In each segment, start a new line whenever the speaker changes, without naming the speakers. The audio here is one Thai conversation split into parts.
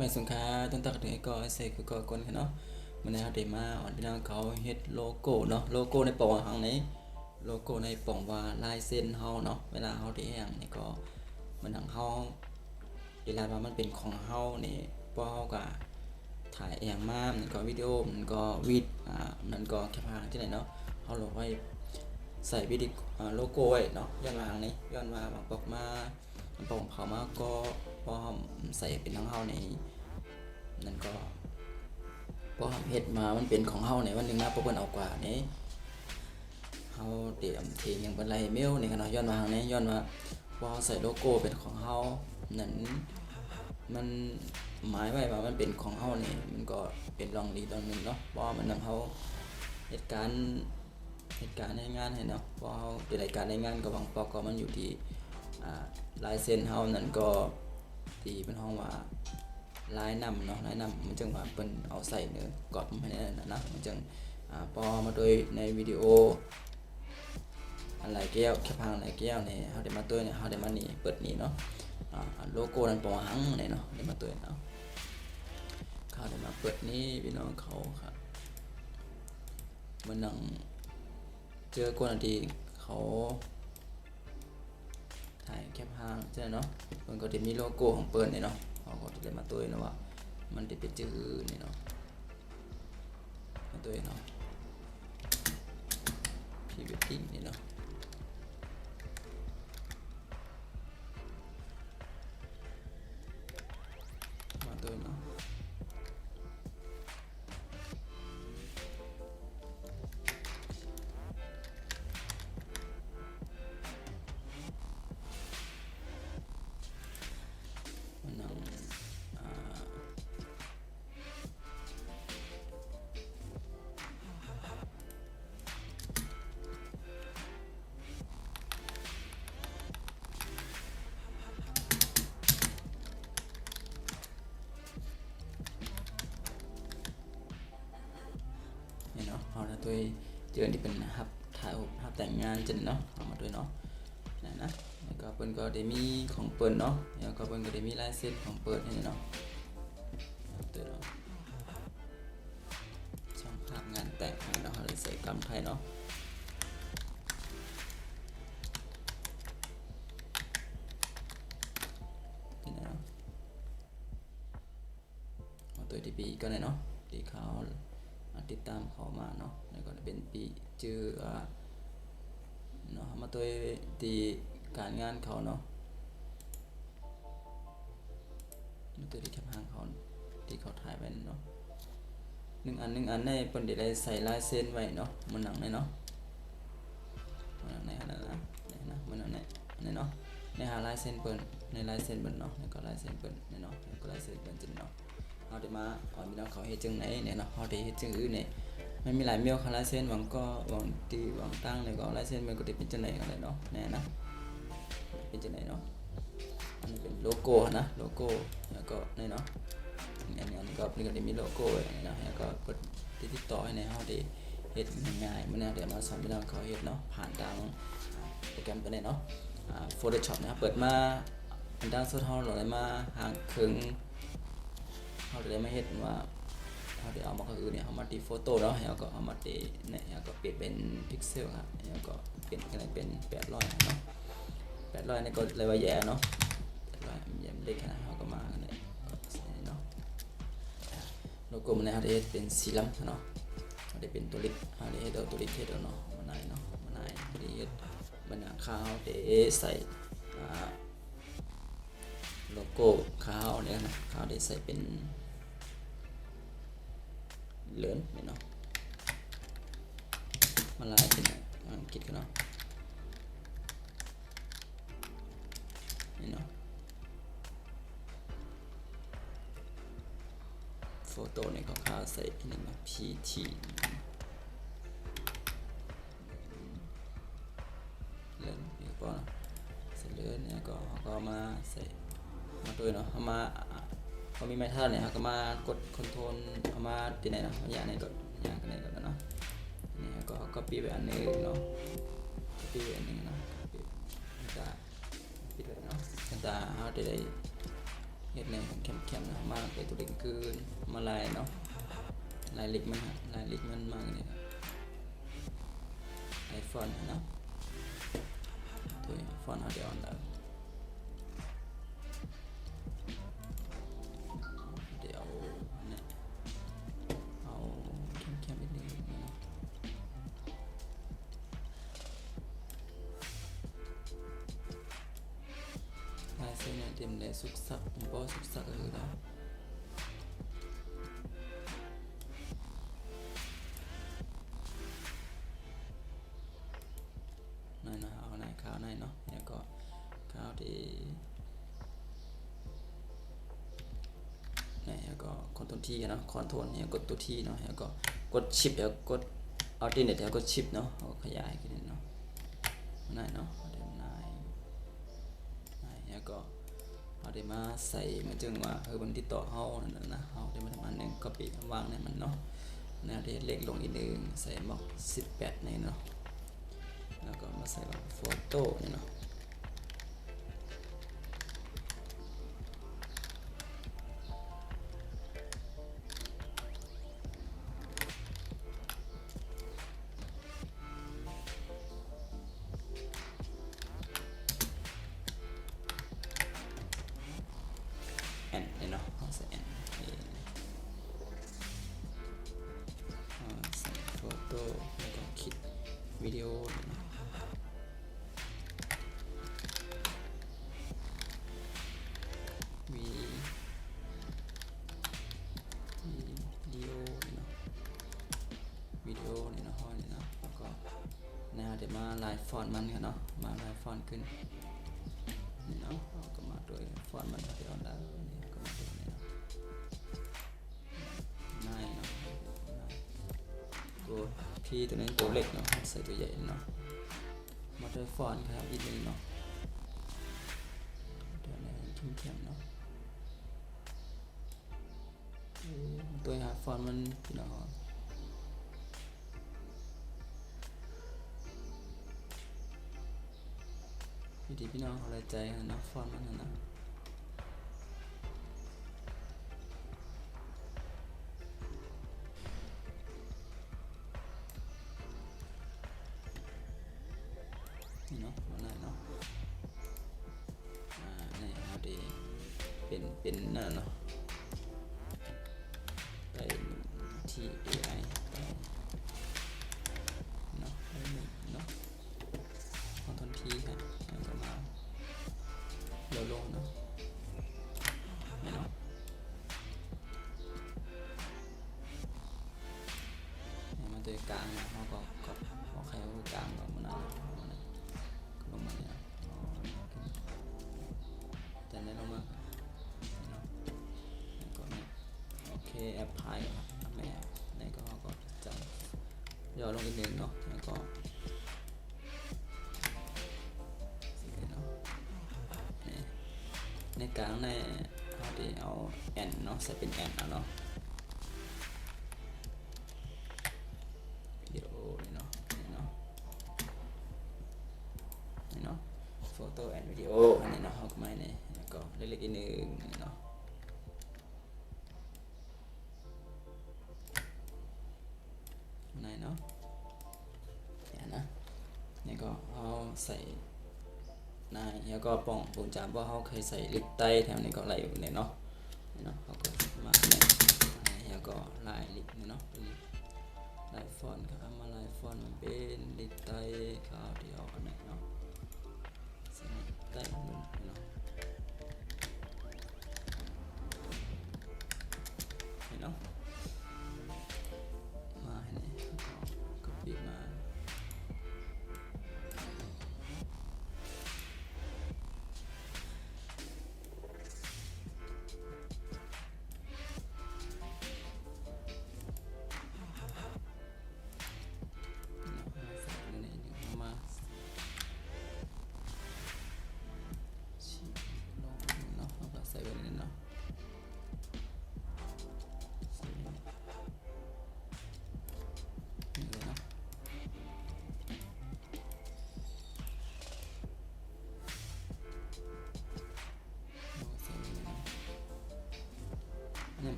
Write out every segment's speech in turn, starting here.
ไม่สงค่าตั้งแต่เด็กก็ใส่คือก็คนเนาะมันในเฮาได้มาออนพี่น้องเขาเฮ็ดโลโก้เนาะโลโก้ในปองหังนี้โลโก้ในปองว่าลายเส้นเฮาเนาะเวลาเฮาได้หยังนี่ก็มันหังเฮาเวลาว่ามันเป็นของเฮานี่พอเฮาก็ถ่ายอย่างมามันก็วิดีโอมันก็วิดมันก็แคปภาพที่ไหนเนาะเฮาลงไว้ใส่วิดีโลโก้ไว้เนาะย้อนมาทางนี้ย้อนมาบางปอกมาปองเขามาก็พอใส่เป็นของเฮาในนั่นก็พอเฮ็ดมามันเป็นของเฮาในวันนึงนะพอเพิ่นเอากว่านี้เฮาเตรียมเพลงหยังเป็นไรเมลนี่กันเนาะย้อนมาทางนี้ย้อนว่าพอใส่โลโก้เป็นของเฮานั้นมันหมายไว้ว่ามันเป็นของเฮานี่มันก็เป็นรองดีตอนนึงเนาะเพราะมันนำเฮาเหตุการณ์ในงานให้เนาะพอเฮาเป็นรายการในงานก็บางปอกก็มันอยู่ที่ลายเซ็นเฮานั่นก็ที่เป็นห้องว่าลายนำเนาะลายนำมันจึงว่าเปิ้นเอาใส่เนื้อกรอบให้นั่นนะมันจึงพอมาโดยในวิดีโออะไรแก้วแค่พังอะไรแก้วนี่เฮาได้มาตัวนี่เฮาได้มานี่เปิดนี่เนาะโลโก้นั้นปอหังนี่เนาะได้มาตัวเนาะเขาได้มาเปิดนี่พี่น้องเขาครับมันนั่งเจอคนที่เขาถ่ายแคปภาพใช่เนาะมันก็จะมีโลโก้ของเปิ้นนี่เนาะเขาก็จะได้มาตัวนะว่ามันจะเป็นชื่อนี่เนาะมาตัวเนาะพรีเวดดิ้งนี่เนาะมาตัวเนาะมันนั่งนี่เนาะเอาละตัวเจอที่เป็นถ่ายฮับแต่งงานจังเนาะเอามาด้วยเนาะนั่นนะแล้วก็เปิ้นก็ได้มีของเปิ้นเนาะแล้วก็เปิ้นก็ได้มีลายเซ็นของเปิ้นนี่เนาะตัวเนาะช่างภาพงานแต่งเนาะเฮาได้ใส่กำไทยเนาะนี่นะเนาะเอาตัวที่ปีก็ได้เนาะที่เขาติดตามเขามาเนาะแล้วก็เป็นปีชื่อเนาะมาตัวที่การงานเขาเนาะมาตัวที่แคปหางเขาที่เขาถ่ายไว้เนาะหนึ่งอันในเปิ้นได้ใส่ลายเซ็นไว้เนาะมันหนังเนาะมันหนังในขนาดนะนี่นะมันหนังในเนาะในหาลายเซ็นเปิ้นในลายเซ็นเปิ้นเนาะแล้วก็ลายเซ็นเปิ้นเนาะแล้วก็ลายเซ็นเปิ้นจังเนาะเฮาได้มาก่อนพี่น้องเขาเฮ็ดจังไหนเนี่ยเนาะเฮาได้เฮ็ดจังอื่นเนี่ยมันมีหลายเมลคาลายเซ็นหวังก็หวังที่หวังตั้งเนี่ยก็ลายเซ็นมันก็ได้เป็นจังไหนกันเลยเนาะแน่นะเป็นจังไหนเนาะอันนี้เป็นโลโก้นะโลโก้แล้วก็นี่เนาะอันนี้ก็นี่ก็ได้มีโลโก้ไว้นะแล้วก็กดติดต่อให้ในเฮาได้เฮ็ดง่ายๆมื้อนี้เดี๋ยวมาสอนพี่น้องเขาเฮ็ดเนาะผ่านทางโปรแกรมตัวนี้เนาะPhotoshop นะครับเปิดมาอันดังสุดเฮาเราได้มาหางครึ่งเฮาได้มาเฮ็ดว่าเฮาได้เอามาก็คือเนี่ยเฮามาที่โฟโต้เนาะแล้วก็เอามาที่เนี่ยแล้วก็เปลี่ยนเป็นพิกเซลครับแล้วก็เปลี่ยนเป็น800เนาะ800นี่ก็เลยว่าแย่เนาะ800ยังเล็กขนาดเฮาก็มากันได้เนาะโลโก้มันได้เป็นสีเหลืองเนาะได้เป็นตัวเล็กได้เฮ็ดตัวเล็กเฮ็ดเนาะมันได้เนาะมันได้เฮ็ดมันข้าวได้ใส่โลโก้ข้าวเนี่ยนะข้าวได้ใส่เป็นเหลืองเนาะมาลายเป็นอังกฤษกันเนาะนี่เนาะโฟโต้เนี่ยก็ข้าวใส่นี่นะ PT เหลืองนี่ก็ใส่เหลืองเนี่ยก็มาใส่มาตัวเนาะเอามาพอมีไม้เท้าเนี่ยเขาก็มากดคอนโทรลเอามาที่ไหนเนาะอย่างไหนก็อย่างกันไหนก็เนาะนี่ก็ copy ไปอันนึงเนาะ copy ไปอันนึงเนาะ copy ตาปิดไว้เนาะตาเขาได้ เฮ็ดในเข้มๆนะมากไปตัวเล็กเกินมาลายเนาะลายเล็กมันฮะลายเล็กมันมากเลยครับไอฟอนเนาะตัวฟอนเอาเดี๋ยวเอาเดี๋ยวเนี่ยเอาเข้มๆนิดนึงนะลายเส้นเนี่ยเต็มเลยสุกสักบ่สุกสักเลยนะนั่นนะเอาไหนขาวไหนเนาะแล้วก็ขาวที่แล้วก็คอนโทรลที่เนาะคอนโทรลเนี่ยกดตัวที่เนาะแล้วก็กดชิปแล้วกดอัลติเนตแล้วกดชิปเนาะเอาขยายขึ้นเนาะไหนเนาะเดี๋ยวไหนแล้วก็เอาได้มาใส่มันจึงว่าบนที่ต่อเฮานั่นนะเฮาได้มาทำอันนึงก็ปิดวางในมันเนาะแล้วได้เล็กลงอีกนึงใส่หมอก18นี่เนาะแล้วก็มาใส่ว่าโฟโต้นี่เนาะแอนนี่เนาะเอาใส่แอนใส่โฟโต้แล้วก็คลิปวิดีโอเนาะวิดีโอนี่เนาะวิดีโอนี่เนาะห้อยนี่เนาะแล้วก็เดี๋ยวมาลายฟอนต์มันกันเนาะมาลายฟอนต์ขึ้นนี่เนาะเราก็มาโดยฟอนต์มันที่เราได้นี่ก็มาโดยนี่เนาะง่ายเนาะตัวที่ตัวนี้ตัวเล็กเนาะใส่ตัวใหญ่เนาะมาโดยฟอนต์ครับอีกนิดเนาะเดี๋ยวนี้เข้มๆเนาะตัวหาฟอนต์มันพี่น้องพี่น้องอะไรใจนะฟอนต์มันนะนี่เนาะอะไรเนาะนี่เอาดีเป็นนั่นเนาะไปที่ AI ไปเนาะเนาะคอนโทรลที่ครับแล้วก็มาเดี๋ยวลงเนาะนี่เนาะมาตัวกลางนะเขาก็เอาใครเอากลางก่อนมันนะลงมาเนี่ยจะได้ลงมาเนาะแล้วก็เนี่ยโอเคแอปพลายครับแม่ในก็จะย่อลงอีกนิดเนาะแล้วก็ในกลางในเอาที่เอาแอนเนาะใส่เป็นแอนเนาะวิดีโอนี่เนาะนี่เนาะนี่เนาะโฟโต้แอนวิดีโออันนี้เนาะเอาเข้ามาเนี่ยแล้วก็เล็กๆอีกนึงนี่เนาะไหนเนาะเนี่ยนะนี่ก็เอาใส่นายแล้วก็ป่องปูนจามเพราะเขาเคยใส่ลิปไต้แถวนี้ก็ไหลอยู่เนี่ยเนาะเขาก็มาเนี่ยแล้วก็ลายลิปเนี่ยเนาะลายฟอนต์ครับมาลายฟอนต์มันเป็นลิปไต้ขาวที่ออกอันไหนเนาะใส่ลิปไต้นุ่นเนาะเนาะมาให้เนี่ยก็ปิดมา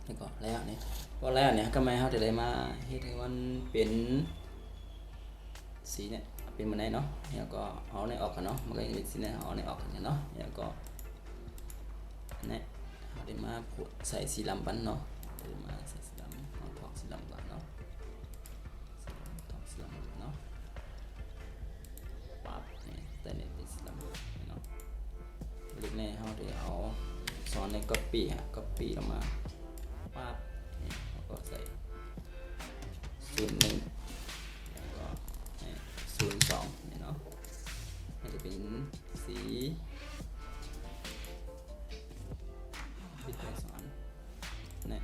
นี่ก็แล้วนี่พอแล้วเนี่ยก็ไม่เขาจะได้มาเฮ็ดให้มันเป็นสีเนี่ยเป็นมันไหนเนาะแล้วก็เอาในออกกันเนาะมันก็จะเป็นสีเนี่ยเอาในออกกันเนาะแล้วก็เนี่ยเขาได้มาใส่สีลำบันเนาะได้มาใส่สีลำเอาถอกสีลำก่อนเนาะถอกสีลำเนาะปั๊บเนี่ยแต่เนี่ยเป็นสีลำเนาะเล็กเนี่ยเขาได้เอาซ้อนในก๊อปปี้ฮะก๊อปปี้ลงมาปั๊บเนี่ยเขาก็ใส่01แล้วก็02เนี่ยเนาะมันจะเป็นสีปิดไปสอนเนี่ย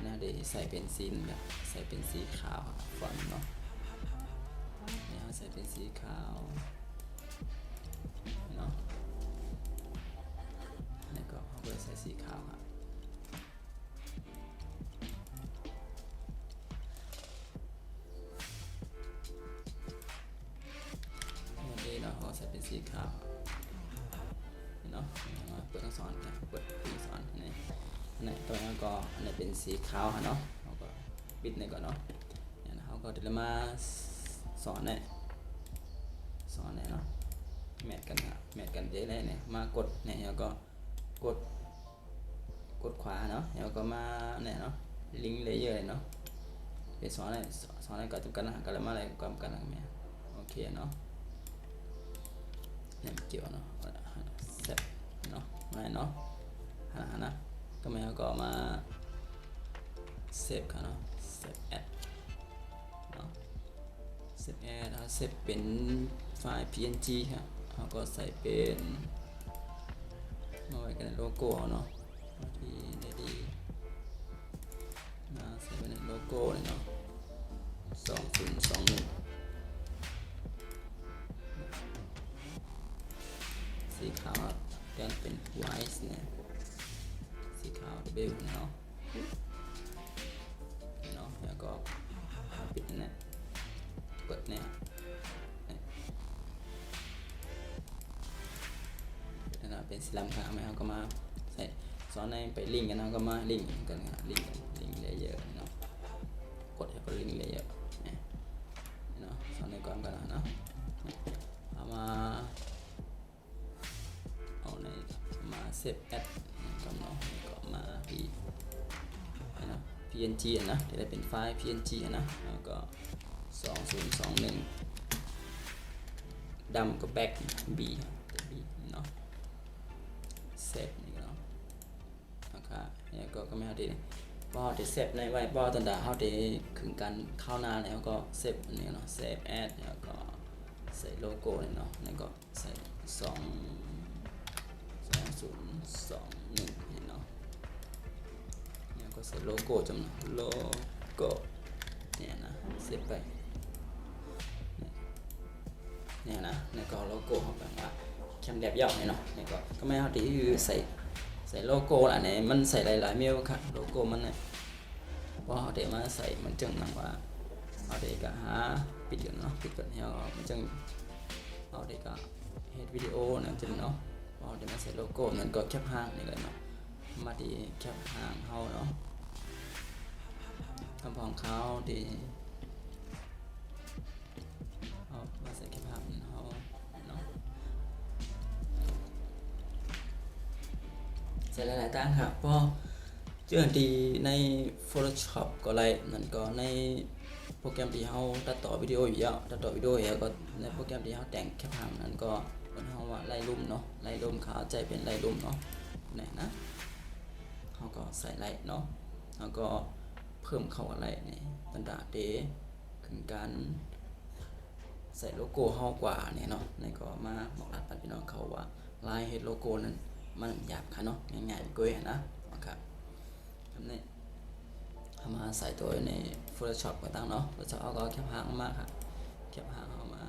น่าได้ใส่เป็นสีแบบใส่เป็นสีขาวฟอนต์เนาะเนี่ยใส่เป็นสีขาวเนาะแล้วก็เขาก็ใส่สีขาวครับใส่เป็นสีขาวเนาะมาเปิดทั้งสอนกันเปิดปีสอนนี่ตัวนี้ก็อันนี้เป็นสีขาวเนาะเราก็ปิดนี่ก่อนเนาะเนี่ยเขาก็จะมาสอนเนี่ยเนาะแมทกันแมทกันเจ๊เลยเนี่ยมากดเนี่ยแล้วก็กดขวาเนาะแล้วก็มาเนี่ยเนาะลิงก์เลเยอร์เนาะเป็นสอนเนี่ยก็จำกันนะกันแล้วมาอะไรก็กันนะแม่โอเคเนาะเนี่ยเกี่ยวเนาะเสร็จเนาะอะไรเนาะนะก็ไม่ก็มาเซฟกันเนาะเซฟแอดเนาะเซฟแอดเซฟเป็นไฟล์ PNG ครับเราก็ใส่เป็นมาไว้กันในโลโก้เนาะที่ได้ดีนะใส่ไว้ในโลโก้เลยเนาะ2021สีขาวกันเป็น white เนี่ยสีขาวเบลเนาะแล้วก็ปิดเนี่ยเปิดเนี่ยเป็นสีลำขาวไหมเขาก็มาใส่ซ้อนในไปลิงก์กันเขาก็มาลิงก์กันลิงก์เลเยอร์เนาะกดให้ก็ลิงก์เลเยอร์เนาะซ้อนในก่อนกันเนาะเอามามาเซฟแอดก็เนาะก็มาที่นะ PNG นะจะได้เป็นไฟล์ PNG นะแล้วก็2021ดำก็แบ็ก B เนาะเซฟนี่เนาะนะครับเนี่ยก็ไม่เอาดีพอจะเซฟในไว้พอตอนดาเขาจะขึงกันเข้าหน้าแล้วก็เซฟอันนี้เนาะเซฟแอดแล้วก็ใส่โลโก้เนาะแล้วก็ใส่2021เนาะเนี่ยก็ใส่โลโก้จำนะโลโก้เนี่ยนะเซฟไปเนี่ยนะเนี่ยก็โลโก้เขาแบบว่าแคมแบบย่อเนาะเนี่ยก็ไม่เอาที่คือใส่โลโก้อันนี้มันใส่หลายๆเมลครับโลโก้มันเนี่ยพอเขาเดี๋ยวมาใส่มันจึงนั่งว่าเอาเดี๋ยวก็หาปิดก่อนเนาะปิดก่อนแล้วมันจึงเอาเดี๋ยวก็เฮ็ดวิดีโอเนี่ยจึงเนาะพอเดี๋ยวมาใส่โลโก้มันก็แคปห้างนี่เลยเนาะมาดีแคปห้างเขาเนาะคำพองเขาดีเอามาใส่แคปห้างเขาเนาะใส่หลายๆตั้งครับพอเจอดีใน Photoshop ก็ไรนั่นก็ในโปรแกรมที่เขาตัดต่อวิดีโออยู่แล้วตัดต่อวิดีโอแล้วก็ในโปรแกรมที่เขาแต่งแคปห้างนั้นก็เป็นเขาว่าไล่ลุ่มเนาะไล่ลุ่มเขาใจเป็นไล่ลุ่มเนาะไหนนะเขาก็ใส่ไล่เนาะแล้วก็เพิ่มเข้าอะไรในบรรดาเดถึงการใส่โลโก้เขากว่าเนี่ยเนาะในก็มาบอกรัดพี่น้องเขาว่าลายเฮ็ดโลโก้นั้นมันหยาบค่ะเนาะง่ายๆก้อยนะครับนี่เอามาใส่ตัวใน Photoshop ก็ตั้งเนาะ Photoshop เอาก็แคปหางมาครับแคปหางเอามา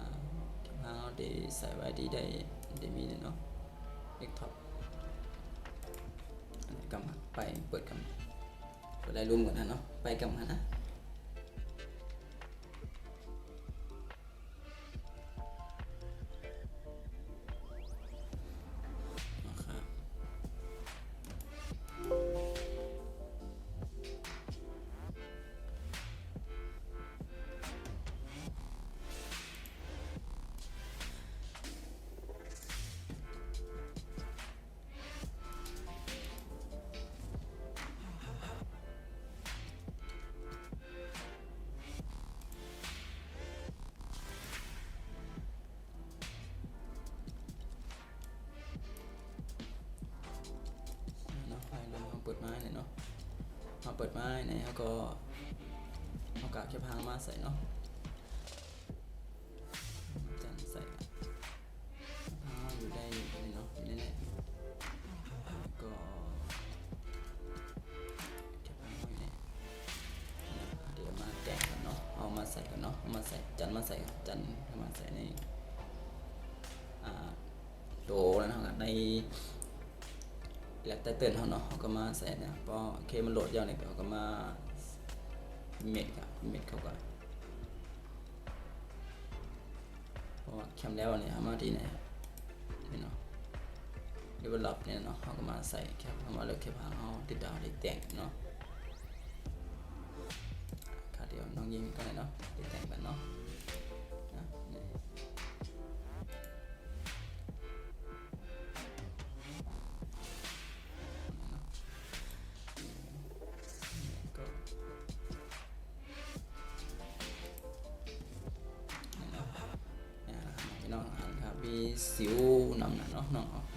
แคปหางเอาได้ใส่ไว้ดีได้มีเนาะเล็กท็อปอันนี้กำไปเปิดได้รวมกันนะเนาะไปกำนะ เปิดไม้เนี่ยแล้วก็เอากากแคปหางมาใส่เนาะจันใส่หางอยู่ได้นี่เนาะอยู่นี่ก็แคปหางอยู่นี่เดี๋ยวมาแกะกันเนาะเอามาใส่กันเนาะเอามาใส่จันมาใส่จันมาใส่ในโดแล้วนะครับในแล้วแต่เตือนเขาเนาะเขาก็มาใส่เนี่ยพอเคมันโหลดยาวเนี่ยเขาก็มาเม็ดเขาก็เพราะว่าแคมแล้วเนี่ยมาที่ไหนนี่เนาะเดเวลลอปเนี่ยเนาะเขาก็มาใส่แคปเขามาเลือกแคปหางเขาติดดาวติดแต่งเนาะค่ะเดี๋ยวน้องยิงก็ได้เนาะติดแต่งกันเนาะน้องครับมีสิวนำนะเนาะน้องออกตั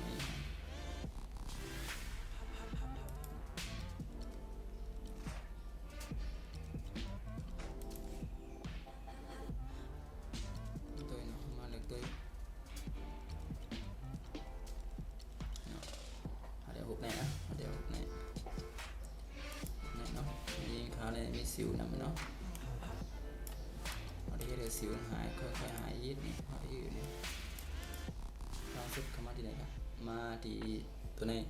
วเนาะมาเล็กตัวเดี๋ยวหุบแน่นะเดี๋ยวหุบแน่เนาะยิงขาเลยมีสิวนำเนาะเดี๋ยวสิวหายค่อยๆหายยืดนี่หายยืดนี่เราสุดเข้ามาที่ไหนครับมาที่ตัวนี้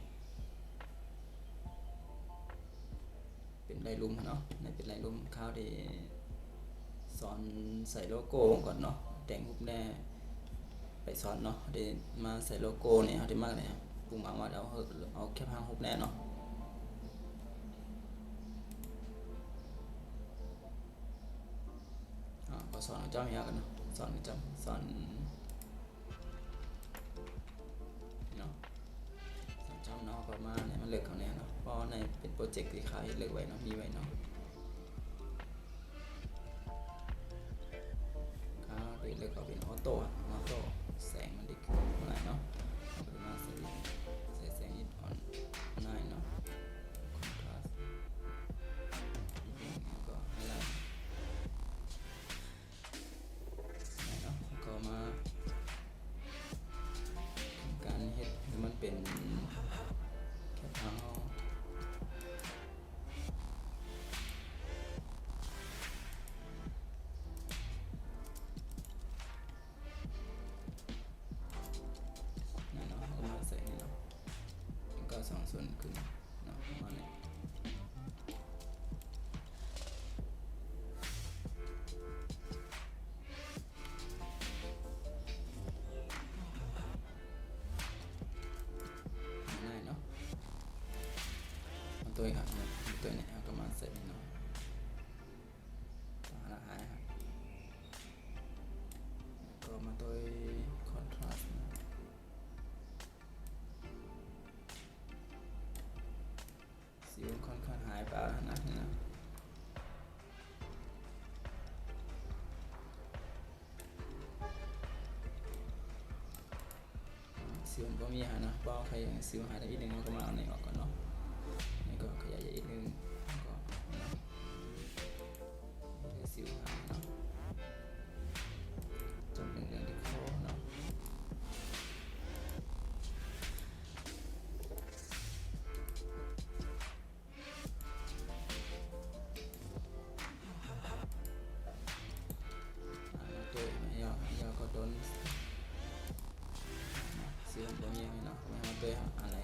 เป็นไลลุมเนาะในเป็นไลลุมข้าวที่สอนใส่โลโก้ก่อนเนาะแต่งหุบแน่ไปสอนเนาะเดี๋ยวมาใส่โลโก้เนี่ยเขาได้มากเลยปุ่มมาเอาแค่พังหุบแน่เนาะสอนเจ้าเมียกันเนาะสอนเจ้าสอนเนาะสอนเจ้าเนาะประมาณเนี่ยมันเลือกเขาเนี่ยเนาะเพราะในเป็นโปรเจกต์ที่ขายเลือกไว้เนาะมีไว้เนาะครับเลือกเอาเป็นออโต้แสงมันดีขึ้นเท่าไหร่เนาะเอาไปมาใส่แสงอินออนง่ายเนาะคอนทราสต์ก็ไฮไลท์ก็มาการเฮ็ดให้มันเป็นแค่ทางเอานั่นเนาะก็มาใส่นี่เนาะก็2 ส่วนขึ้นเนาะประมาณนี้ตัวครับตัวนี้ก็มาใส่เนาะหาหายครับก็มาตัวคอนทราสต์สีค่อนข้างหายไปนะสิวก็มีหานะเพราะใครอย่างสิวหายได้อีกหนึ่งเราก็มาเอาในออกก่อนเนาะนี่ก็ขยายอีกนึงก็สิวหายเนาะจนเป็นเรื่องที่คอเนาะตัวยาวก็โดนสิวบ่มีเนาะไม่เอาตัวอะไร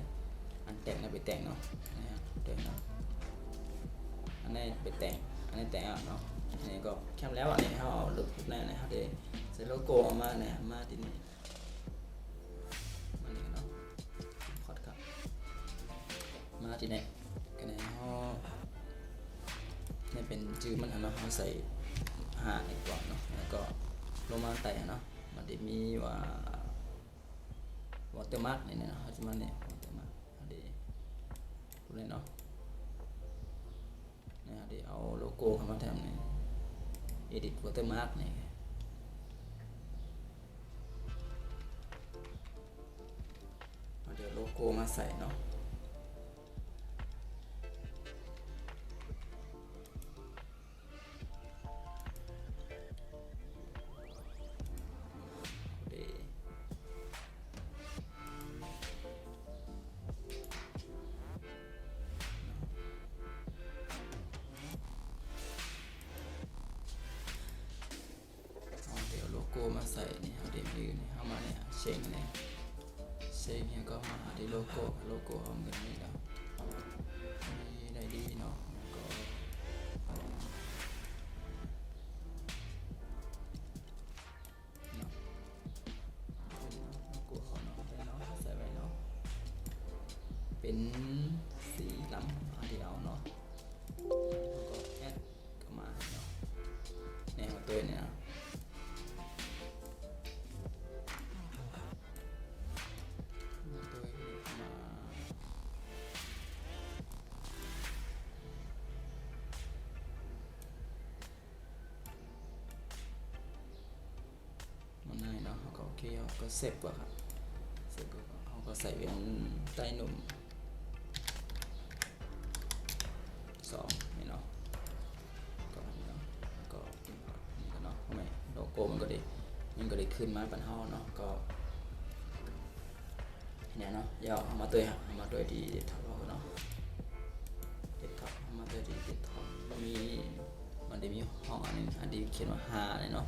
อันแต่งนะไปแต่งเนาะนะครับตัวเนาะอันนี้ไปแต่งอันนี้แต่งเนาะอันนี้ก็แคปแล้วอันนี้เขาเอาลูกแน่นะครับเดี๋ยวใส่โลโก้ออกมาเนี่ยมาที่นี่มานี่เนาะพอดครับมาที่นี่กันเนี่ยเขาเนี่ยเป็นชื่อมันเนาะเขาใส่หาอีกก่อนเนาะแล้วก็ลงมาแต่เนาะมันจะมีว่าวอเตอร์มาร์กเนี่ยนะเขาจะมาเนี่ยวอเตอร์มาร์กเดี๋ยวดูเลยเนาะเนี่ยเดี๋ยวเอาโลโก้เข้ามาทำเนี่ย edit watermark เนี่ยเดี๋ยวโลโก้มาใส่เนาะ ส่นี่เขาเดี๋ยวยืนเข้ามาเนี่ยเช็งเนี่ยเช็งเนี่ยก็มาที่โลโก้เขาเหมือนนี่แล้วมีได้ดีเนาะก็เป็นสีลำที่เอาเนาะแล้วก็แอดก็มาเนาะแนวตัวเนี่ยมันง่ายเนาะเขาก็โอเคเขาก็เซฟกว่าครับเซฟกว่าเขาก็ใส่เป็นใต้หนุ่ม2นี่เนาะก็นี่เนาะก็นี่ก็เนาะทำไมโลโก้มันก็ได้ขึ้นมาปันเฮาเนาะก็เนี่ยเนาะยาวเอามาตัวดีเด็ดท็อปเนาะเด็ดท็อปเอามาตัวดีเด็ดท็อปมันได้มีห้องอันนึงอันที่เขียนว่า5เลยเนาะ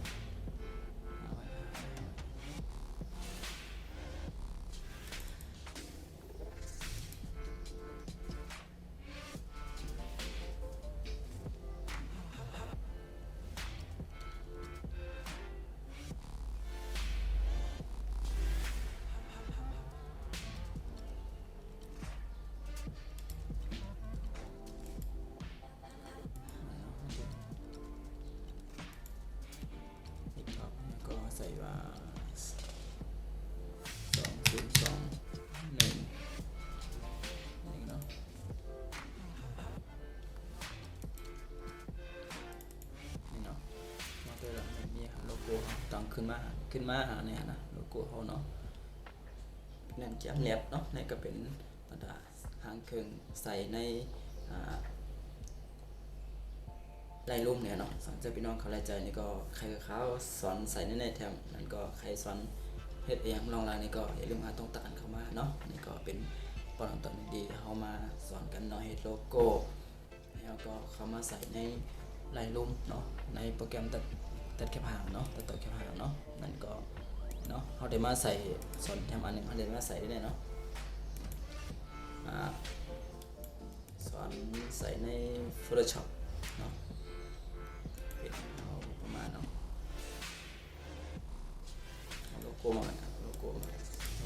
ก็ใส่ว่า2021นี่เนาะนี่เนาะมาตัวละมีโลโก้ตั้งขึ้นมาหาเนี่ยนะโลโก้เขาเนาะนั่นจะแลบเนาะนี่ก็เป็นตาหางเครื่องใส่ในไล่ลุ่มเนี่ยเนาะสอนเจ้าพี่น้องเขาไล่ใจนี่ก็ใครกับเขาสอนใส่ในแถมนั่นก็ใครสอนเฮ็ดเองลองลายนี่ก็อย่าลืมต้องตัดเข้ามาเนาะนี่ก็เป็นตอนดีๆเขามาสอนกันเนาะเฮ็ดโลโก้แล้วก็เข้ามาใส่ในไล่ลุ่มเนาะในโปรแกรมตัดแคปหางเนาะตัดต่อแคปหางเนาะนั่นก็เนาะเขาได้มาใส่สอนแถมอันนึงเขาได้มาใส่ได้เนาะสอนใส่ใน Photoshop เนาะประมาณเนาะโลโก้มาโลโก้ใส่โ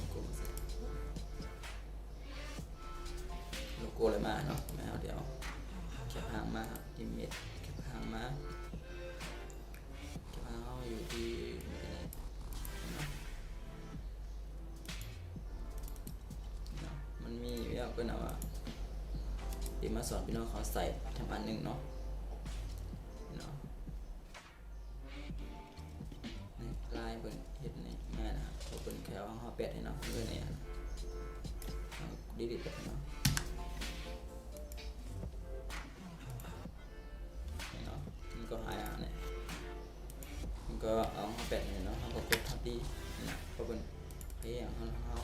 ลโก้อะไรมาเนาะไม่เอาเดี๋ยวแคปหางมาอิมเมจแคปหางมาแคปหางเขาอยู่ที่มันมีอยู่แล้วก็นะว่าที่มาสอนพี่น้องเขาใส่ทำอันหนึ่งเนาะลายเปิดเห็ดนี่ง่ายนะครับเขาเป็นแค่ว่าเขาเป็ดให้เนาะเพื่อนเนี่ยดิลิทแบบเนาะเนาะมันก็หายเนี่ยมันก็เอาเขาเป็ดเนี่ยเนาะเขาก็กดทับดีนะเขาเป็นเพียงเขา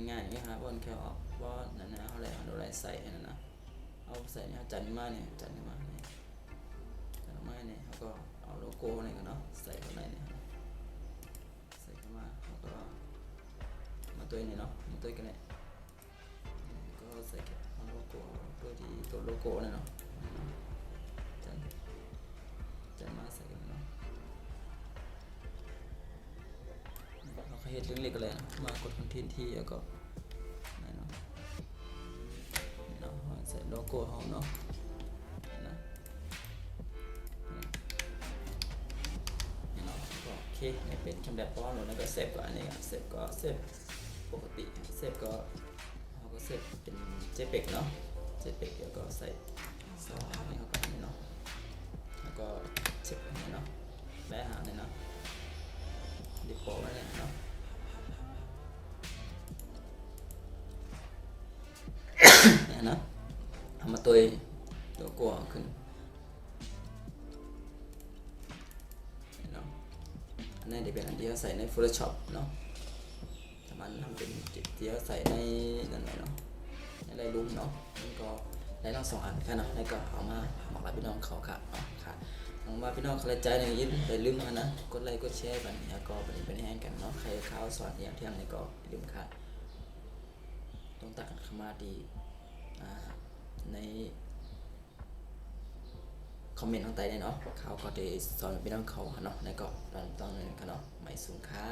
ง่ายๆนี่ครับบนแค่ออกว่านั่นนะเขาเลยเอาอะไรใส่นั่นนะเอาใส่เนี่ยจันมาเนี่ยจันมาเนี่ยเขาก็เอาโลโก้เนี่ยกันเนาะใส่เข้าในเนี่ยใส่เข้ามาแล้วก็มาตัวนี้เนาะมาตัวกันเนี่ยก็ใส่เอาโลโก้ตัวที่ตัวโลโก้เนี่ยเนาะจันมาใส่กันเนาะเราเคยเห็นเรื่องเล็กอะไรนะมากดคอนเทนต์ที่แล้วก็เนาะใส่โลโก้เขาเนาะนี่เป็นคำแบบป้อนแล้วก็เซฟก่อนนี่เซฟก็เซฟปกติเซฟก็เขาก็เซฟเป็นJPEGเนาะJPEGแล้วก็ใส่ซอสนี่เข้าไปนี่เนาะแล้วก็เช็คนี่เนาะแปะหาเนี่ยเนาะดิโป้ไว้เลยเนาะเนี่ยนะเอามาตัวโลโก้ขึ้นอันนี้จะเป็นอันที่เขาใส่ใน Photoshop เนาะแต่มันทำเป็นที่เขาใส่ในนั่นไหนเนาะในไลน์รูมเนาะมันก็ได้ทั้ง2อันแค่นั้นแล้วก็เอามาบอกรับพี่น้องเขาค่ะเนาะค่ะ หวังว่าพี่น้องเข้าใจในอย่าลืมนะกดไลค์กดแชร์กันแล้วก็ไปแห่งกันเนาะใครข่าวสอนอย่างเที่ยงนี่ก็อย่าลืมค่ะต้องตักกันเข้ามาดีในคอมเมนต์ทางใต้เนาะเขาก็ได้สอนพี่น้องเขาเนาะในก็ตอนนึงกันเนาะไม่สูงค่า